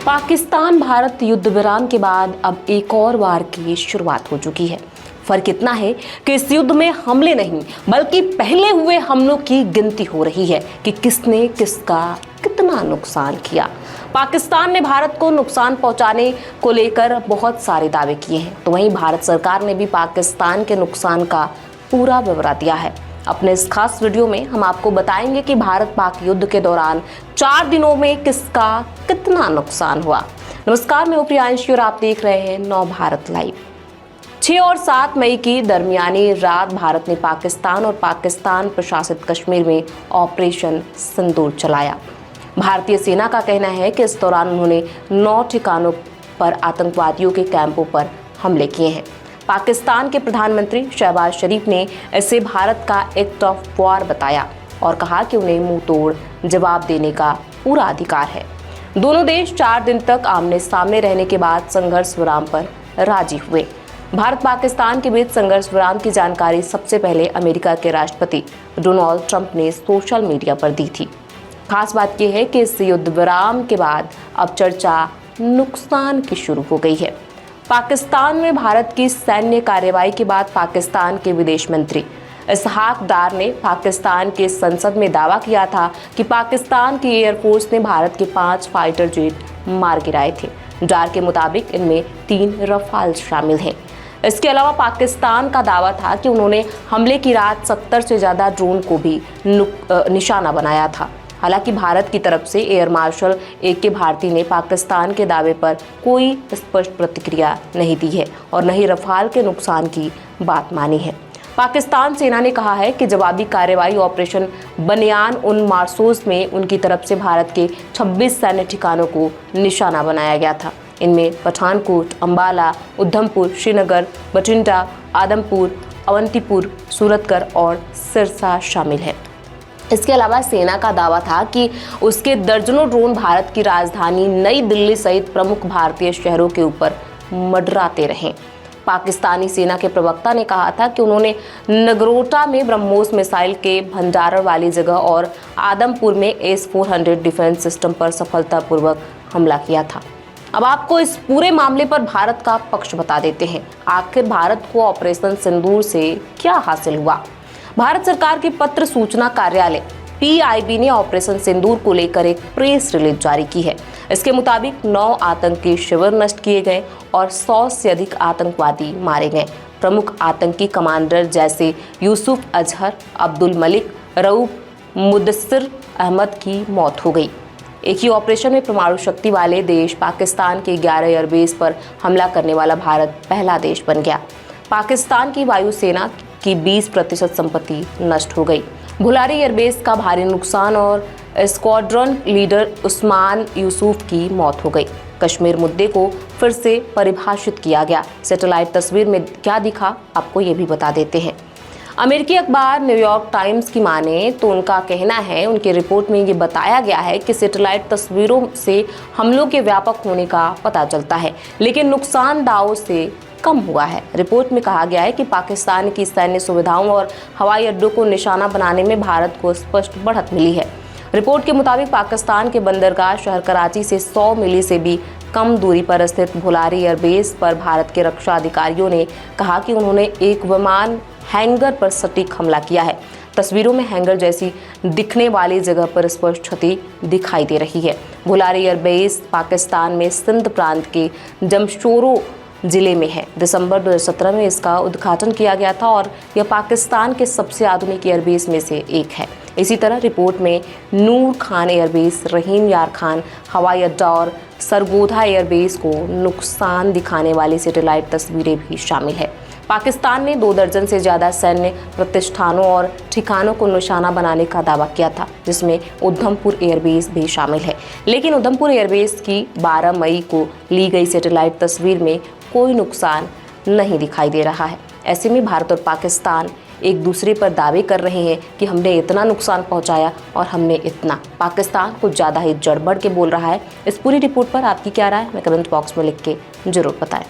पाकिस्तान भारत युद्ध विराम के बाद अब एक और वार की शुरुआत हो चुकी है। फर्क इतना है कि इस युद्ध में हमले नहीं बल्कि पहले हुए हमलों की गिनती हो रही है कि किसने किसका कितना नुकसान किया। पाकिस्तान ने भारत को नुकसान पहुंचाने को लेकर बहुत सारे दावे किए हैं, तो वहीं भारत सरकार ने भी पाकिस्तान के नुकसान का पूरा ब्यौरा दिया है। अपने इस खास वीडियो में हम आपको बताएंगे कि भारत पाक युद्ध के दौरान 4 दिनों में किसका कितना नुकसान हुआ। नमस्कार, मैं प्रियांशी और आप देख रहे हैं नव भारत लाइव। 6 और 7 मई की दरमियानी रात भारत ने पाकिस्तान और पाकिस्तान प्रशासित कश्मीर में ऑपरेशन सिंदूर चलाया। भारतीय सेना का कहना है कि इस दौरान उन्होंने 9 ठिकानों पर आतंकवादियों के कैंपों पर हमले किए हैं। पाकिस्तान के प्रधानमंत्री शहबाज शरीफ ने इसे भारत का एक्ट ऑफ वॉर बताया और कहा कि उन्हें मुंह तोड़ जवाब देने का पूरा अधिकार है। दोनों देश 4 दिन तक आमने सामने रहने के बाद संघर्ष विराम पर राजी हुए। भारत पाकिस्तान के बीच संघर्ष विराम की जानकारी सबसे पहले अमेरिका के राष्ट्रपति डोनाल्ड ट्रंप ने सोशल मीडिया पर दी थी। खास बात यह है कि इस युद्ध विराम के बाद अब चर्चा नुकसान की शुरू हो गई है। पाकिस्तान में भारत की सैन्य कार्रवाई के बाद पाकिस्तान के विदेश मंत्री इसहाक डार ने पाकिस्तान के संसद में दावा किया था कि पाकिस्तान की एयरफोर्स ने भारत के 5 फाइटर जेट मार गिराए थे। डार के मुताबिक इनमें 3 रफाल शामिल हैं। इसके अलावा पाकिस्तान का दावा था कि उन्होंने हमले की रात 70 से ज़्यादा ड्रोन को भी निशाना बनाया था। हालांकि भारत की तरफ से एयर मार्शल AK भारती ने पाकिस्तान के दावे पर कोई स्पष्ट प्रतिक्रिया नहीं दी है और न ही रफाल के नुकसान की बात मानी है। पाकिस्तान सेना ने कहा है कि जवाबी कार्रवाई ऑपरेशन बनियान उन मार्सोज में उनकी तरफ से भारत के 26 सैन्य ठिकानों को निशाना बनाया गया था। इनमें पठानकोट, अंबाला, उधमपुर, श्रीनगर, बठिंडा, आदमपुर, अवंतीपुर, सूरतगढ़ और सिरसा शामिल है। इसके अलावा सेना का दावा था कि उसके दर्जनों ड्रोन भारत की राजधानी नई दिल्ली सहित प्रमुख भारतीय शहरों के ऊपर मंडराते रहे। पाकिस्तानी सेना के प्रवक्ता ने कहा था कि उन्होंने नगरोटा में ब्रह्मोस मिसाइल के भंडारण वाली जगह और आदमपुर में S-400 डिफेंस सिस्टम पर सफलतापूर्वक हमला किया था। अब आपको इस पूरे मामले पर भारत का पक्ष बता देते हैं। आखिर भारत को ऑपरेशन सिंदूर से क्या हासिल हुआ? भारत सरकार के पत्र सूचना कार्यालय PIB ने ऑपरेशन सिंदूर को लेकर एक प्रेस रिलीज जारी की है। इसके मुताबिक 9 आतंकी शिविर नष्ट किए गए और 100 से अधिक आतंकवादी मारे गए। प्रमुख आतंकी कमांडर जैसे यूसुफ अजहर, अब्दुल मलिक, रऊफ, मुदस्सिर अहमद की मौत हो गई। एक ही ऑपरेशन में परमाणु शक्ति वाले देश पाकिस्तान के 11 एयरबेस पर हमला करने वाला भारत पहला देश बन गया। पाकिस्तान की वायुसेना की 20% संपत्ति नष्ट हो गई। भुलारी एयरबेस का भारी नुकसान और स्क्वाड्रन लीडर उस्मान यूसुफ की मौत हो गई। कश्मीर मुद्दे को फिर से परिभाषित किया गया। सैटेलाइट तस्वीर में क्या दिखा, आपको ये भी बता देते हैं। अमेरिकी अखबार न्यूयॉर्क टाइम्स की माने तो उनका कहना है, उनकी रिपोर्ट में ये बताया गया है कि सैटेलाइट तस्वीरों से हमलों के व्यापक होने का पता चलता है, लेकिन नुकसान दावों से कम हुआ है। रिपोर्ट में कहा गया है कि पाकिस्तान की सैन्य सुविधाओं और हवाई अड्डों को निशाना बनाने में भारत को स्पष्ट बढ़त मिली है। रिपोर्ट के मुताबिक पाकिस्तान के बंदरगाह शहर कराची से 100 मील से भी कम दूरी पर स्थित भुलारी एयरबेस पर भारत के रक्षा अधिकारियों ने कहा कि उन्होंने एक विमान हैंगर पर सटीक हमला किया है। तस्वीरों में हैंगर जैसी दिखने वाली जगह पर स्पष्ट क्षति दिखाई दे रही है। भुलारी एयरबेस पाकिस्तान में सिंध प्रांत के जमशोरो जिले में है। दिसंबर 2017 में इसका उद्घाटन किया गया था और यह पाकिस्तान के सबसे आधुनिक एयरबेस में से एक है। इसी तरह रिपोर्ट में नूर खान एयरबेस, रहीम यार खान हवाई अड्डा और सरगोधा एयरबेस को नुकसान दिखाने वाली सैटेलाइट तस्वीरें भी शामिल है। पाकिस्तान ने 2 दर्जन से ज़्यादा सैन्य प्रतिष्ठानों और ठिकानों को निशाना बनाने का दावा किया था, जिसमें उधमपुर एयरबेस भी शामिल है। लेकिन उधमपुर एयरबेस की 12 मई को ली गई सैटेलाइट तस्वीर में कोई नुकसान नहीं दिखाई दे रहा है। ऐसे में भारत और पाकिस्तान एक दूसरे पर दावे कर रहे हैं कि हमने इतना नुकसान पहुंचाया और हमने इतना। पाकिस्तान कुछ ज़्यादा ही जड़ बढ़ के बोल रहा है। इस पूरी रिपोर्ट पर आपकी क्या राय है, हमें कमेंट बॉक्स में लिख के जरूर बताएं।